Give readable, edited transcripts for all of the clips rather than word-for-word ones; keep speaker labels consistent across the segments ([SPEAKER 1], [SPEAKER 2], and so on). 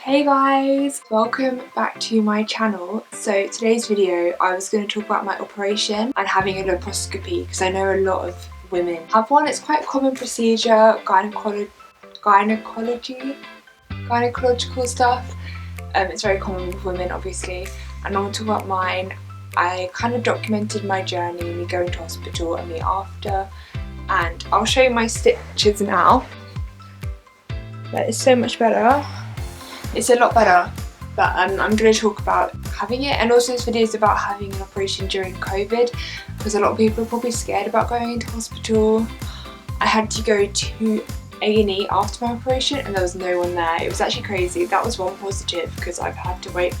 [SPEAKER 1] Hey guys, welcome back to my channel. So today's video I was going to talk about my operation and having a laparoscopy because I know a lot of women have one. It's quite a common procedure, gynecological stuff. It's very common with women obviously, and I want to talk about mine. I kind of documented my journey, me going to hospital and me after, and I'll show you my stitches now. That is so much better. It's a lot better, but I'm going to talk about having it, and also this video is about having an operation during COVID because a lot of people are probably scared about going into hospital. I had to go to A&E after my operation and there was no one there. It was actually crazy. That was one positive because I've had to wait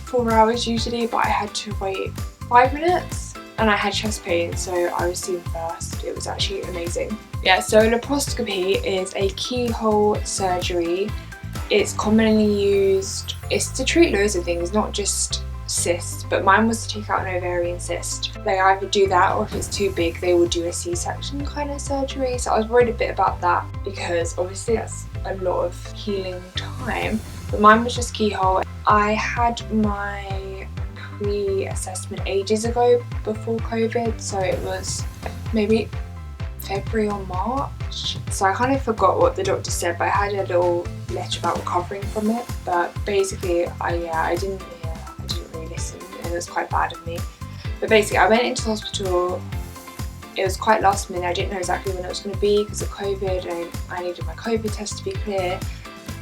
[SPEAKER 1] 4 hours usually, but I had to wait 5 minutes and I had chest pain, so I was seen first. It was actually amazing. Yeah, so laparoscopy is a keyhole surgery. It's commonly used, it's to treat loads of things, not just cysts, but mine was to take out an ovarian cyst. They either do that, or if it's too big they will do a C-section kind of surgery. So I was worried a bit about that because obviously that's a lot of healing time, but mine was just keyhole. I had my pre-assessment ages ago before COVID, so it was maybe February or March, so I kind of forgot what the doctor said, but I had a little letter about recovering from it. But basically I didn't really listen, and it was quite bad of me. But basically I went into the hospital. It was quite last minute. I didn't know exactly when it was going to be because of COVID, and I needed my COVID test to be clear,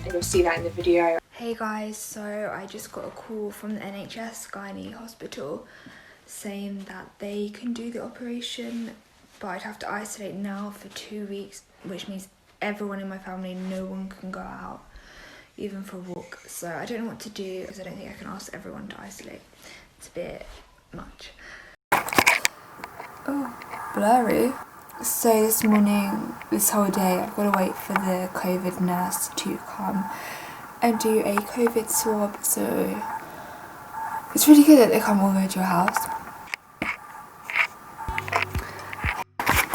[SPEAKER 1] and you'll see that in the video. Hey guys, so I just got a call from the NHS gynae hospital saying that they can do the operation, but I'd have to isolate now for 2 weeks, which means everyone in my family, no one can go out, even for a walk. So I don't know what to do because I don't think I can ask everyone to isolate. It's a bit much. Oh, blurry. So this morning, this whole day, I've got to wait for the COVID nurse to come and do a COVID swab. So it's really good that they come all the way to your house.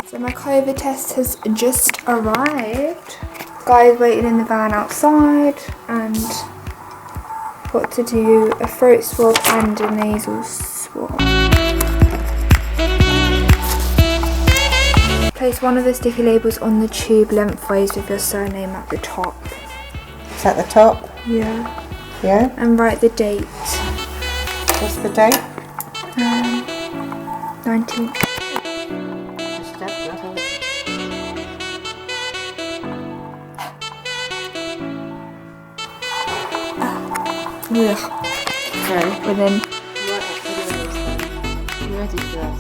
[SPEAKER 1] So my COVID test has just arrived. Guys waiting in the van outside, and got to do a throat swab and a nasal swab. Place one of the sticky labels on the tube lengthways with your surname at the top.
[SPEAKER 2] Is at the top?
[SPEAKER 1] Yeah.
[SPEAKER 2] Yeah?
[SPEAKER 1] And write the date.
[SPEAKER 2] What's the date?
[SPEAKER 1] 19th. Ugh.
[SPEAKER 2] Okay.
[SPEAKER 1] But then
[SPEAKER 2] You ready for this?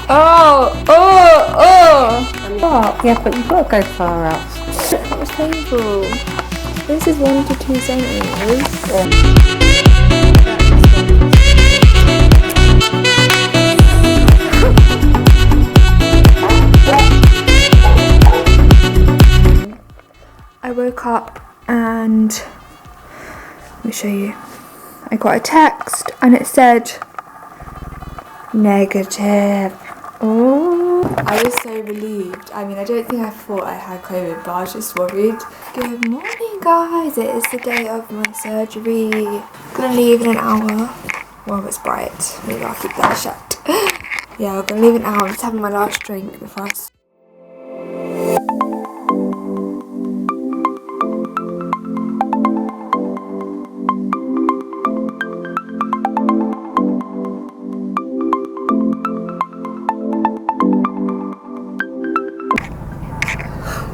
[SPEAKER 2] Oh! Yeah, but you've got to go far out.
[SPEAKER 1] that was painful. This is 1 to 2 centimeters. I woke up and let me show you. I got a text and it said negative. Oh, I was so relieved. I mean, I don't think I thought I had COVID, but I was just worried. Good morning, guys. It is the day of my surgery. Gonna leave in an hour. Well, it's bright. Maybe I'll keep that shut. Yeah, I'm gonna leave in an hour. I'm just having my last drink before I...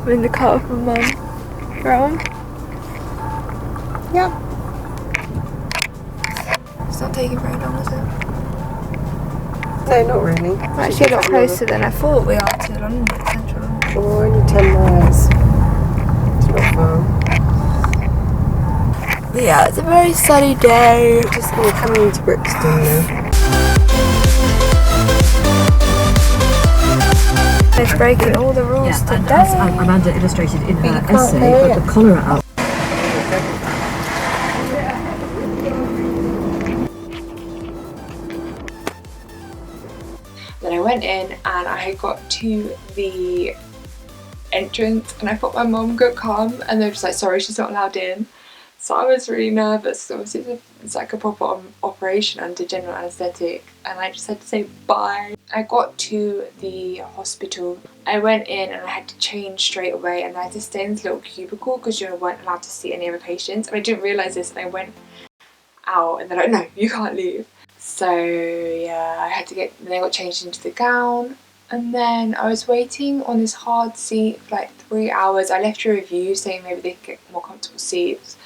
[SPEAKER 1] I'm in the car with my mum. Right on?
[SPEAKER 2] Yep.
[SPEAKER 1] It's not taking very long, is it?
[SPEAKER 2] No, not really.
[SPEAKER 1] We're actually a lot closer than I thought we are to London, central London.
[SPEAKER 2] Oh, only 10 miles. It's not far.
[SPEAKER 1] But yeah, it's a very sunny day.
[SPEAKER 2] We're coming into Brixton now.
[SPEAKER 1] It's breaking all the rules today.
[SPEAKER 3] And Amanda illustrated in her essay, but the cholera out. Then I went in and I got to the
[SPEAKER 1] entrance, and I thought my mum could come, and they're just like, sorry, she's not allowed in. So I was really nervous. Obviously it's like a proper operation under general anaesthetic, and I just had to say bye. I got to the hospital. I went in and I had to change straight away, and I had to stay in this little cubicle because you weren't allowed to see any other patients, and I didn't realise this, and I went out and they're like, no, you can't leave. So yeah, I had to then I got changed into the gown, and then I was waiting on this hard seat for like 3 hours. I left a review saying maybe they could get more comfortable seats,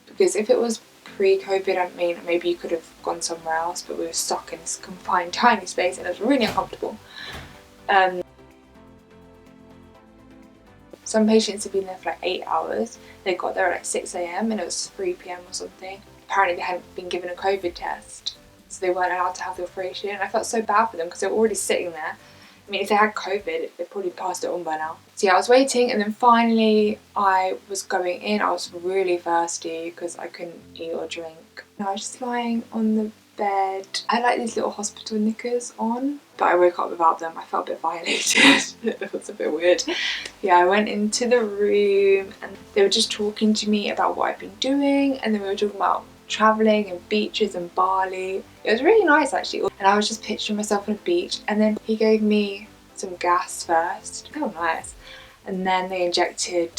[SPEAKER 1] because if it was pre-COVID, I mean, maybe you could have gone somewhere else, but we were stuck in this confined tiny space and it was really uncomfortable. Some patients have been there for like 8 hours. They got there at like 6 AM and it was 3 PM or something. Apparently they hadn't been given a COVID test, so they weren't allowed to have the operation. And I felt so bad for them because they were already sitting there. I mean, if they had COVID, they probably passed it on by now. So yeah, I was waiting, and then finally I was going in. I was really thirsty because I couldn't eat or drink. And I was just lying on the bed. I had like these little hospital knickers on, but I woke up without them. I felt a bit violated. It was a bit weird. Yeah, I went into the room and they were just talking to me about what I've been doing, and then we were talking about travelling and beaches and Bali. It was really nice actually, and I was just picturing myself on a beach, and then he gave me some gas first. Oh nice. And then they injected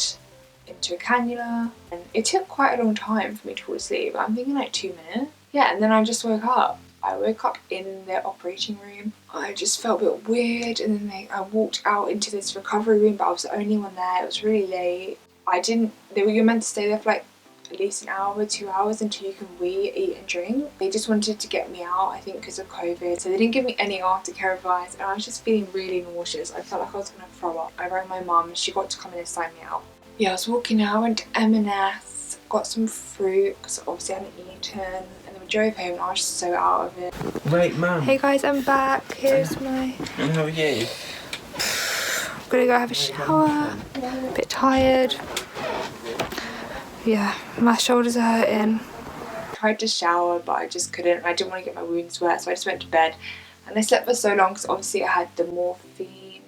[SPEAKER 1] into a cannula, and it took quite a long time for me to fall asleep. I'm thinking like 2 minutes. Yeah, and then I just woke up. I woke up in their operating room. I just felt a bit weird, and then I walked out into this recovery room, but I was the only one there. It was really late. You were meant to stay there for like at least an hour, 2 hours until you can eat and drink. They just wanted to get me out, I think because of COVID, so they didn't give me any aftercare advice, and I was just feeling really nauseous. I felt like I was going to throw up. I rang my mum, she got to come in and sign me out. Yeah, I was walking out, I went to M&S, got some fruit because obviously I hadn't eaten, and then we drove home and I was just so out of it.
[SPEAKER 4] Wait, Mum.
[SPEAKER 1] Hey guys, I'm back. Here's my...
[SPEAKER 4] And how are you?
[SPEAKER 1] I'm gonna go have a shower. A bit tired. Yeah, my shoulders are hurting. I tried to shower, but I just couldn't. I didn't want to get my wounds wet, so I just went to bed. And I slept for so long because obviously I had the morphine.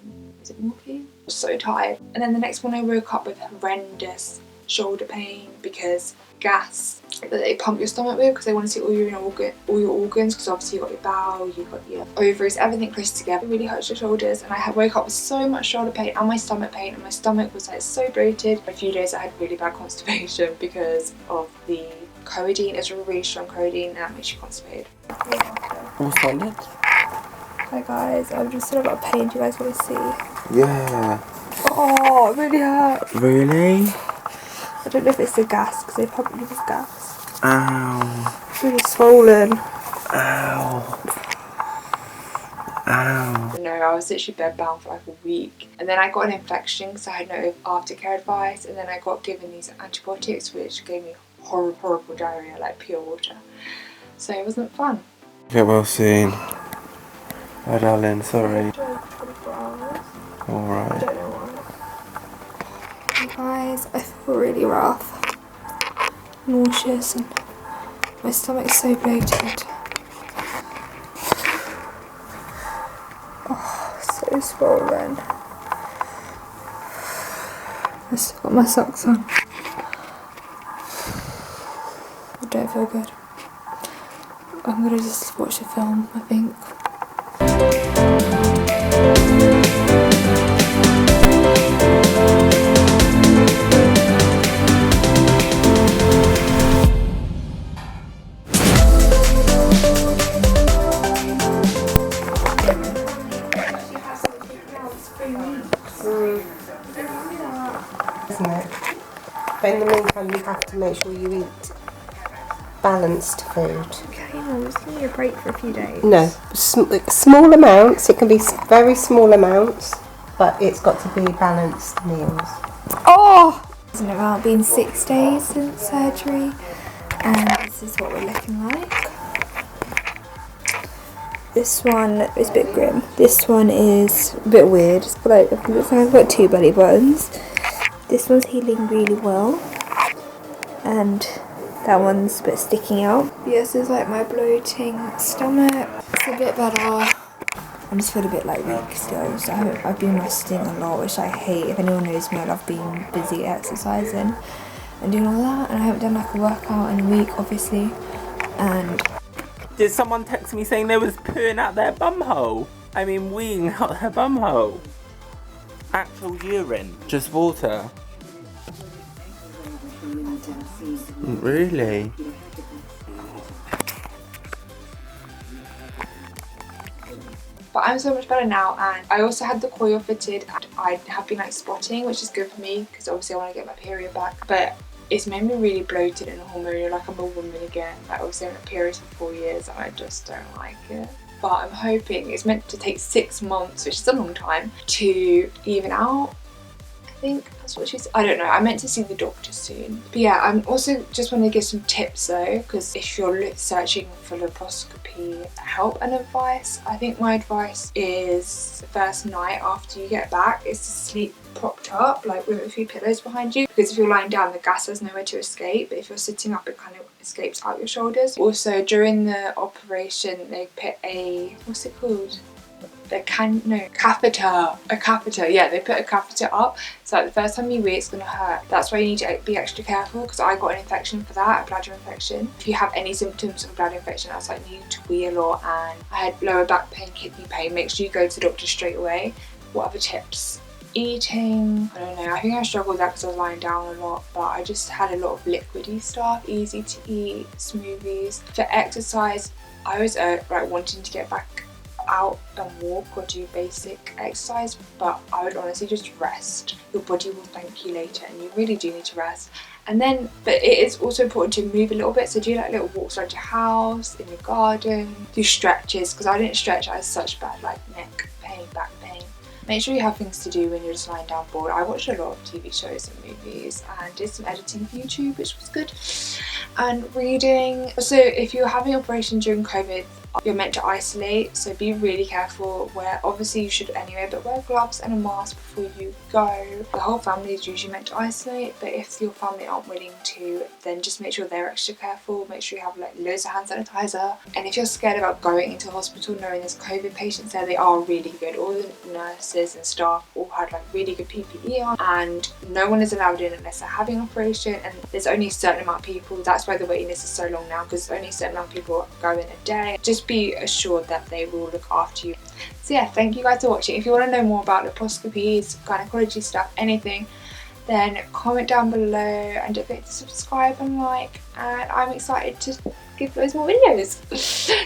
[SPEAKER 1] Is it morphine? I was so tired. And then the next morning I woke up with horrendous shoulder pain because gas that they pump your stomach with, because they want to see all your organs, because obviously you've got your bowel, you've got your ovaries, everything close together. It really hurts your shoulders, and I woke up with so much shoulder pain and my stomach pain, and my stomach was like so bloated. For a few days I had really bad constipation because of the codeine. It's a really strong codeine and that makes you constipated.
[SPEAKER 4] What's on it?
[SPEAKER 1] Hi guys, I've just said about pain. Do you guys want to see?
[SPEAKER 4] Yeah.
[SPEAKER 1] Oh, it really hurts.
[SPEAKER 4] Really?
[SPEAKER 1] I don't know if it's the gas, because they pump me with gas.
[SPEAKER 4] Ow.
[SPEAKER 1] It's really swollen.
[SPEAKER 4] Ow. Ow.
[SPEAKER 1] No, I was literally bedbound for like a week. And then I got an infection because I had no aftercare advice. And then I got given these antibiotics which gave me horrible diarrhea, like pure water. So it wasn't fun.
[SPEAKER 4] Get well soon. Oh darling, sorry. Alright.
[SPEAKER 1] Guys, I feel really rough, nauseous, and my stomach's so bloated. Oh, so swollen. I still got my socks on. I don't feel good. I'm gonna just watch a film, I think.
[SPEAKER 2] Isn't it? But in the meantime, you have to make sure you eat balanced food.
[SPEAKER 1] Okay, Mum, just give me a break for a few days.
[SPEAKER 2] No, small amounts. It can be very small amounts, but it's got to be balanced meals.
[SPEAKER 1] Oh! It's about been 6 days since surgery, and this is what we're looking like. This one is a bit grim. This one is a bit weird. It's got like, it looks like I've got 2 belly buttons. This one's healing really well, and that one's a bit sticking out. Yes, it's like my bloating stomach. It's a bit better.
[SPEAKER 5] I just feel a bit like weak still, so I've been resting a lot, which I hate. If anyone knows me, I love being busy exercising and doing all that, and I haven't done like a workout in a week obviously. And
[SPEAKER 6] did someone text me saying they was pooing out their bumhole? I mean weeing out their bumhole. Actual urine, just water. Really?
[SPEAKER 1] But I'm so much better now, and I also had the coil fitted and I have been like spotting, which is good for me because obviously I want to get my period back, but it's made me really bloated and hormonal, like I'm a woman again. Like obviously I'm on periods for 4 years and I just don't like it. But I'm hoping, it's meant to take 6 months, which is a long time, to even out. I think that's what she said. I don't know, I meant to see the doctor soon. But yeah, I'm also just want to give some tips though, because if you're searching for laparoscopy help and advice, I think my advice is the first night after you get back is to sleep propped up, like with a few pillows behind you, because if you're lying down the gas has nowhere to escape, but if you're sitting up it kind of escapes out your shoulders. Also during the operation they put a, what's it called? A catheter. Yeah, they put a catheter up, so like the first time you wee it's gonna hurt. That's why you need to be extra careful, because I got an infection for that, a bladder infection. If you have any symptoms of bladder infection, that's like needing to wee a lot, and I had lower back pain, kidney pain, make sure you go to the doctor straight away. What other tips? Eating, I don't know, I think I struggled with that because I was lying down a lot, but I just had a lot of liquidy stuff, easy to eat, smoothies. For exercise, I was like wanting to get back out and walk or do basic exercise, but I would honestly just rest. Your body will thank you later, and you really do need to rest. And then, but it is also important to move a little bit, so do like little walks around your house, in your garden, do stretches, because I didn't stretch, I had such bad like neck pain, back pain. Make sure you have things to do when you're just lying down bored. I watched a lot of TV shows and movies and did some editing for YouTube, which was good, and reading. So if you're having an operation during COVID, you're meant to isolate, so be really careful. Obviously you should anyway, but wear gloves and a mask before you go. The whole family is usually meant to isolate, but if your family aren't willing to, then just make sure they're extra careful. Make sure you have like loads of hand sanitizer, and if you're scared about going into hospital knowing there's COVID patients there, they are really good. All the nurses and staff all had like really good PPE on, and no one is allowed in unless they're having an operation, and there's only a certain amount of people. That's why the waiting list is so long now, because only a certain amount of people go in a day. Just be assured that they will look after you. So yeah, thank you guys for watching. If you want to know more about laparoscopies, gynecology stuff, anything, then comment down below, and don't forget to subscribe and like, and I'm excited to give loads more videos.